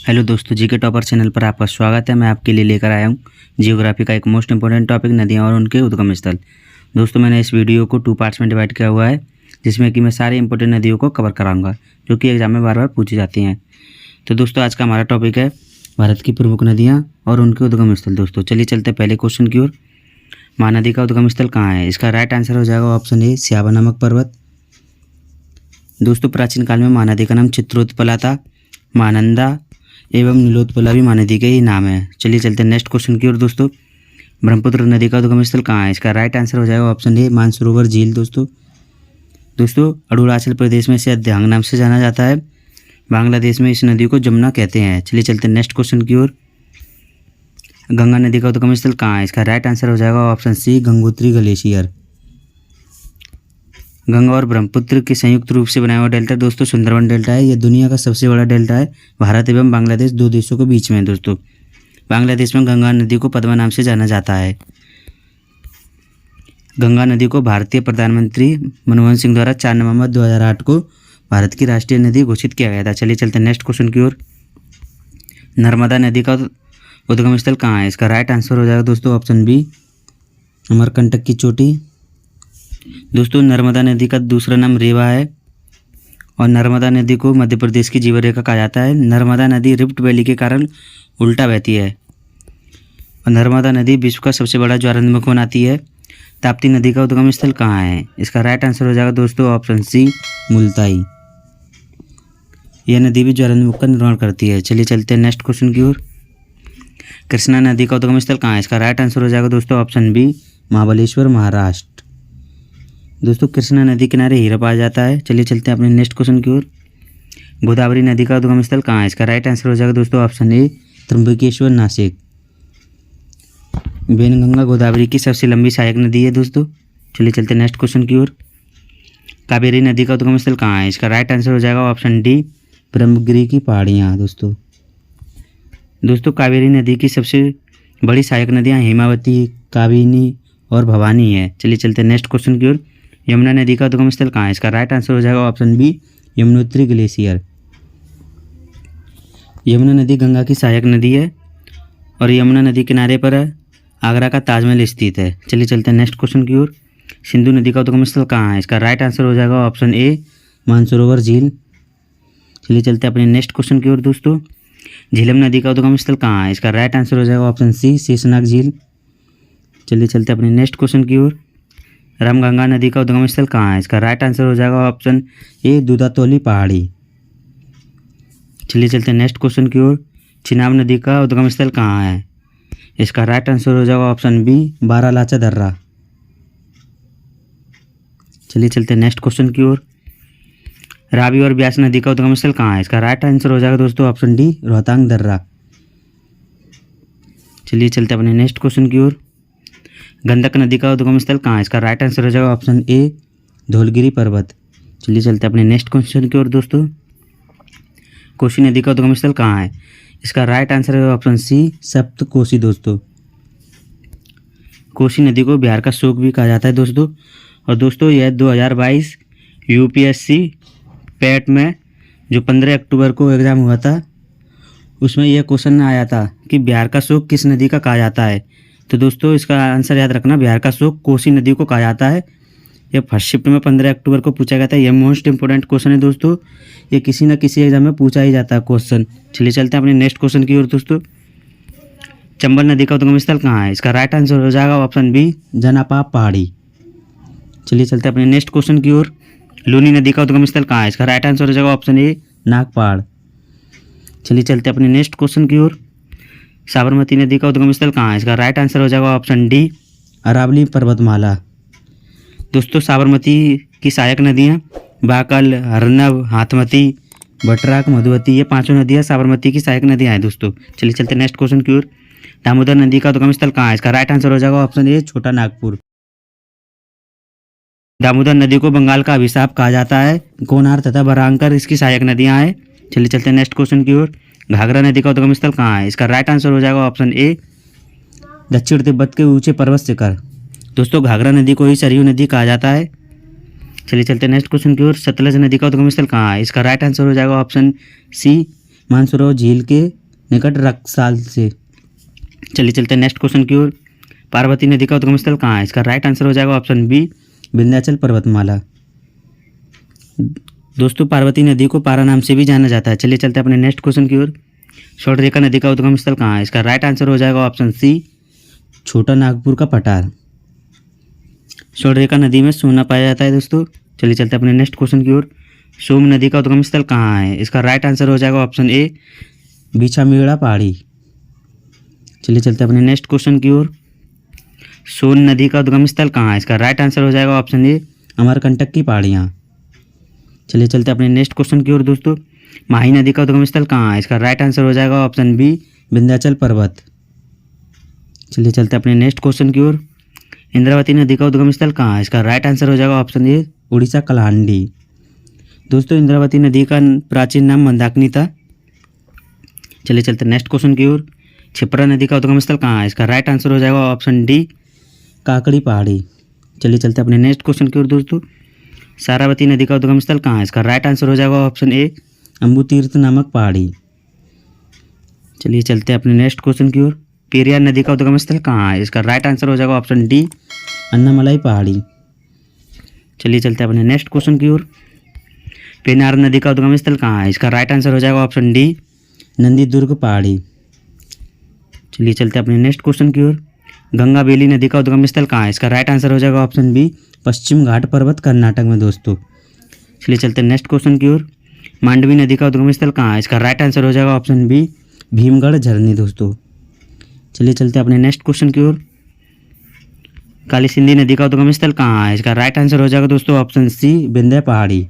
Hello दोस्तों, जी के topper channel पर आपका स्वागत है। मैं आपके लिए लेकर आया हूँ जियोग्राफी का एक मोस्ट इंपॉर्टेंट टॉपिक, नदियाँ और उनके उद्गम स्थल। दोस्तों, मैंने इस वीडियो को 2 पार्ट्स में डिवाइड किया हुआ है, जिसमें कि मैं सारी इंपॉर्टेंट नदियों को कवर कराऊंगा जो कि एग्जाम में बार बार पूछी जाती हैं। तो दोस्तों, आज का हमारा टॉपिक है भारत की प्रमुख नदियाँ और उनके उद्गम स्थल। दोस्तों चलिए चलते पहले क्वेश्चन की ओर। महानदी का उद्गम स्थल कहाँ है? इसका राइट आंसर हो जाएगा ऑप्शन ए, स्यावा नामक पर्वत। दोस्तों, प्राचीन काल में महानदी का नाम चित्रोत्पला था। महानंदा एवं नीलोत्पला भी महानदी के ही नाम है। चलिए चलते हैं नेक्स्ट क्वेश्चन की ओर। दोस्तों, ब्रह्मपुत्र नदी का उद्गम स्थल कहाँ है? इसका राइट आंसर हो जाएगा ऑप्शन ए, मानसरोवर झील। दोस्तों अरुणाचल प्रदेश में इसे अद्यांग नाम से जाना जाता है। बांग्लादेश में इस नदी को जमुना कहते हैं। चलिए चलते हैं नेक्स्ट क्वेश्चन की ओर। गंगा नदी का उद्गम स्थल कहाँ है? इसका राइट आंसर हो जाएगा option C, Gangotri glacier. Ganga और ब्रह्मपुत्र के संयुक्त रूप से बनाया हुआ डेल्टा दोस्तों सुंदरवन डेल्टा है। यह दुनिया का सबसे बड़ा डेल्टा है। भारत एवं बांग्लादेश दो देशों के बीच में है। दोस्तों, बांग्लादेश में गंगा नदी को पद्मा नाम से जाना जाता है। गंगा नदी को भारतीय प्रधानमंत्री मनमोहन सिंह द्वारा 4 नवंबर 2008 को भारत की राष्ट्रीय नदी घोषित किया गया था। चलिए चलते हैं नेक्स्ट क्वेश्चन की ओर। नर्मदा नदी का उद्गम स्थल कहाँ है? इसका राइट आंसर हो जाएगा दोस्तों ऑप्शन बी, अमरकंटक की चोटी। दोस्तों, नर्मदा नदी का दूसरा नाम रेवा है और नर्मदा नदी को मध्य प्रदेश की जीवन रेखा कहा जाता है। नर्मदा नदी रिफ्ट वैली के कारण उल्टा बहती है और नर्मदा नदी विश्व का सबसे बड़ा ज्वारंदमुख बनाती है। ताप्ती नदी का उद्गम स्थल कहाँ है? इसका राइट आंसर हो जाएगा दोस्तों ऑप्शन सी, मुल्ताई। यह नदी भी ज्वारंदमुख का निर्माण करती है। चलिए चलते हैं नेक्स्ट क्वेश्चन की ओर। कृष्णा नदी का उद्गम स्थल कहाँ है? इसका राइट आंसर हो जाएगा दोस्तों ऑप्शन बी, महाबलेश्वर, महाराष्ट्र। दोस्तों, कृष्णा नदी किनारे हीरा पाया जाता है। चलिए चलते हैं अपने नेक्स्ट क्वेश्चन की ओर। गोदावरी नदी का उद्गम स्थल कहाँ है? इसका राइट आंसर हो जाएगा दोस्तों ऑप्शन ए, त्र्यंबकेश्वर, नासिक। वेनगंगा गोदावरी की सबसे लंबी सहायक नदी है। दोस्तों चलिए चलते हैं नेक्स्ट क्वेश्चन की ओर। कावेरी नदी का उद्गम स्थल कहाँ है? इसका राइट आंसर हो जाएगा ऑप्शन डी, ब्रह्मगिरी की पहाड़ियाँ। दोस्तों कावेरी नदी की सबसे बड़ी सहायक नदियाँ हेमावती, काबिनी और भवानी है। चलिए चलते हैं नेक्स्ट क्वेश्चन की ओर। यमुना नदी का उद्गम स्थल कहाँ है? इसका राइट आंसर हो जाएगा option B, Yamunotri glacier. Yamuna नदी गंगा की सहायक नदी है और यमुना नदी किनारे पर आगरा का ताजमहल स्थित है। चलिए चलते हैं नेक्स्ट क्वेश्चन की ओर। सिंधु नदी का उद्गम स्थल कहाँ है? इसका राइट आंसर हो जाएगा ऑप्शन ए, मानसरोवर झील। चलिए चलते हैं अपने नेक्स्ट क्वेश्चन की ओर। दोस्तों, झेलम नदी का उद्गम स्थल कहाँ है? इसका राइट आंसर हो जाएगा ऑप्शन सी, शेषनाग झील। चलिए चलते हैं अपने नेक्स्ट क्वेश्चन की ओर। रामगंगा नदी का उद्गम स्थल कहाँ है? इसका राइट आंसर हो जाएगा ऑप्शन ए, दूधातोली पहाड़ी। चलिए चलते हैं नेक्स्ट क्वेश्चन की ओर। चिनाब नदी का उद्गम स्थल कहाँ है? इसका राइट आंसर हो जाएगा ऑप्शन बी, बारालाचा दर्रा। चलिए चलते हैं नेक्स्ट क्वेश्चन की ओर। रावी और ब्यास नदी का उद्गम स्थल कहाँ है? इसका राइट आंसर हो जाएगा दोस्तों ऑप्शन डी, रोहतांग दर्रा। चलिए चलते हैं अपने नेक्स्ट क्वेश्चन की ओर। गंडक नदी का उद्गम स्थल कहाँ है? इसका राइट आंसर हो जाएगा ऑप्शन ए, धौलगिरी पर्वत। चलिए चलते हैं अपने नेक्स्ट क्वेश्चन की ओर। दोस्तों, कोसी नदी का उद्गम स्थल कहाँ है? इसका राइट आंसर है ऑप्शन सी, सप्तकोसी। दोस्तों, कोसी नदी को बिहार का शोक भी कहा जाता है दोस्तों। और दोस्तों, यह 2022 यूपीएससी पेट में जो 15 अक्टूबर को एग्ज़ाम हुआ था, उसमें यह क्वेश्चन आया था कि बिहार का शोक किस नदी का कहा जाता है। तो दोस्तों, इसका आंसर याद रखना, बिहार का शोक कोसी नदी को कहा जाता है। यह फर्स्ट शिफ्ट में 15 अक्टूबर को पूछा गया था। यह मोस्ट इंपॉर्टेंट क्वेश्चन है दोस्तों। ये किसी न किसी एग्जाम में पूछा ही जाता है क्वेश्चन। चलिए चलते हैं अपने नेक्स्ट क्वेश्चन की ओर। दोस्तों, चंबल नदी का उद्गम स्थल कहाँ है? इसका राइट आंसर हो जाएगा ऑप्शन बी, जनापाप पहाड़ी। चलिए चलते हैं अपने नेक्स्ट क्वेश्चन की ओर। लूनी नदी का उद्गम स्थल कहाँ है? इसका राइट आंसर हो जाएगा ऑप्शन ए, नागपहाड़। चलिए चलते हैं अपने नेक्स्ट क्वेश्चन की ओर। साबरमती नदी का उद्गम स्थल कहाँ है? इसका राइट आंसर हो जाएगा ऑप्शन डी, अरावली पर्वतमाला। दोस्तों, साबरमती की सहायक नदियाँ बाकल, हरनव, हाथमती, भटराक, मधुवती, ये 5 नदियाँ साबरमती की सहायक नदियाँ हैं। दोस्तों चलिए चलते नेक्स्ट क्वेश्चन की ओर। दामोदर नदी का उद्गम स्थल कहाँ है? इसका राइट आंसर हो जाएगा ऑप्शन ए, छोटा नागपुर। दामोदर नदी को बंगाल का अभिशाप कहा जाता है। कोनार तथा बरांकर इसकी सहायक नदियाँ हैं। चलिए चलते हैं नेक्स्ट क्वेश्चन की ओर। घाघरा नदी का उद्गम स्थल कहाँ है? इसका राइट आंसर हो जाएगा ऑप्शन ए, दक्षिण तिब्बत के ऊंचे पर्वत शिखर। दोस्तों, घाघरा नदी को ही सरयू नदी कहा जाता है। चलिए चलते हैं नेक्स्ट क्वेश्चन की ओर। सतलज नदी का उद्गम स्थल कहाँ है? इसका राइट आंसर हो जाएगा ऑप्शन सी, मानसरोवर झील के निकट रक्साल से। चलिए चलते हैं नेक्स्ट क्वेश्चन की ओर। पार्वती नदी का उद्गम स्थल कहाँ है? इसका राइट आंसर हो जाएगा ऑप्शन बी, विंध्याचल पर्वतमाला। दोस्तों पार्वती नदी को पारा नाम से भी जाना जाता है। चलिए चलते हैं अपने नेक्स्ट क्वेश्चन की ओर। स्वर्णरेखा नदी का उद्गम स्थल कहाँ है? इसका राइट आंसर हो जाएगा ऑप्शन सी, छोटा नागपुर का पठार। स्वर्णरेखा नदी में सोना पाया जाता है दोस्तों। चलिए चलते हैं अपने नेक्स्ट क्वेश्चन की ओर। सोम नदी का उद्गम स्थल कहाँ है? इसका राइट आंसर हो जाएगा ऑप्शन ए, बिछामेड़ा पहाड़ी। चलिए चलते हैं अपने नेक्स्ट क्वेश्चन की ओर। सोन नदी का उद्गम स्थल कहाँ है? इसका राइट आंसर हो जाएगा ऑप्शन ए, अमरकंटक की पहाड़ियाँ। चलिए चलते हैं अपने नेक्स्ट क्वेश्चन की ओर दोस्तों। माही नदी का उद्गम स्थल कहाँ है? इसका राइट आंसर हो जाएगा ऑप्शन बी, विंध्याचल पर्वत। चलिए चलते हैं अपने नेक्स्ट क्वेश्चन की ओर। इंद्रावती नदी का उद्गम स्थल कहाँ है? इसका राइट आंसर हो जाएगा ऑप्शन ए, उड़ीसा कलाहांडी। दोस्तों इंद्रावती नदी का प्राचीन नाम मंदाकिनी था। चलिए चलते हैं नेक्स्ट क्वेश्चन की ओर। क्षिप्रा नदी का उद्गम स्थल कहाँ है? इसका राइट आंसर हो जाएगा ऑप्शन डी, काकड़ी पहाड़ी। चलिए चलते हैं अपने नेक्स्ट क्वेश्चन की ओर दोस्तों। सारावती नदी का उद्गम स्थल कहाँ है? इसका राइट आंसर हो जाएगा ऑप्शन ए, अम्बुतीर्थ नामक पहाड़ी। चलिए चलते हैं अपने नेक्स्ट क्वेश्चन की ओर। पेरियार नदी का उद्गम स्थल कहाँ है? इसका राइट आंसर हो जाएगा ऑप्शन डी, अन्नामलाई पहाड़ी। चलिए चलते हैं अपने नेक्स्ट क्वेश्चन की ओर। पेनार नदी का उद्गम स्थल कहाँ है? इसका राइट आंसर हो जाएगा ऑप्शन डी, नंदीदुर्ग पहाड़ी। चलिए चलते हैं अपने नेक्स्ट क्वेश्चन की ओर। गंगा बेली नदी का उद्गम स्थल कहाँ है? इसका राइट आंसर हो जाएगा ऑप्शन बी, पश्चिम घाट पर्वत कर्नाटक में दोस्तों। चलिए चलते हैं नेक्स्ट क्वेश्चन की ओर। मांडवी नदी का उद्गम स्थल कहाँ है? इसका राइट आंसर हो जाएगा ऑप्शन बी, भीमगढ़ झरने दोस्तों। चलिए चलते हैं अपने नेक्स्ट क्वेश्चन की ओर। काली सिंधी नदी का उद्गम स्थल कहाँ है? इसका राइट आंसर हो जाएगा दोस्तों ऑप्शन सी, विंध्य पहाड़ी।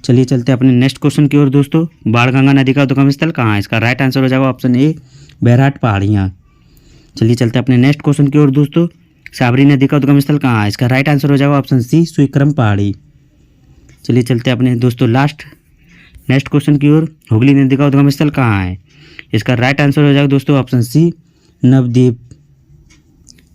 चलिए चलते हैं अपने नेक्स्ट क्वेश्चन की ओर दोस्तों। बाणगंगा नदी का उद्गम स्थल कहाँ है? इसका राइट आंसर हो जाएगा ऑप्शन ए, बैराट पहाड़ियाँ। चलिए चलते हैं अपने नेक्स्ट क्वेश्चन की ओर दोस्तों। साबरी नदी का उद्गम स्थल कहाँ है? इसका राइट आंसर हो जाएगा ऑप्शन सी, स्वीक्रम पहाड़ी। चलिए चलते हैं अपने दोस्तों नेक्स्ट क्वेश्चन की ओर। हुगली नदी का उद्गम स्थल कहाँ है? इसका राइट आंसर हो जाएगा दोस्तों ऑप्शन सी, नवद्वीप।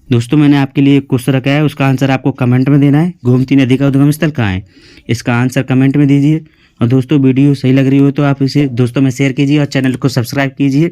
दोस्तों मैंने आपके लिए एक क्वेश्चन रखा है, उसका आंसर आपको कमेंट में देना है। गोमती नदी का उद्गम स्थल कहाँ है? इसका आंसर कमेंट में दीजिए। और दोस्तों वीडियो सही लग रही हो तो आप इसे दोस्तों में शेयर कीजिए और चैनल को सब्सक्राइब कीजिए।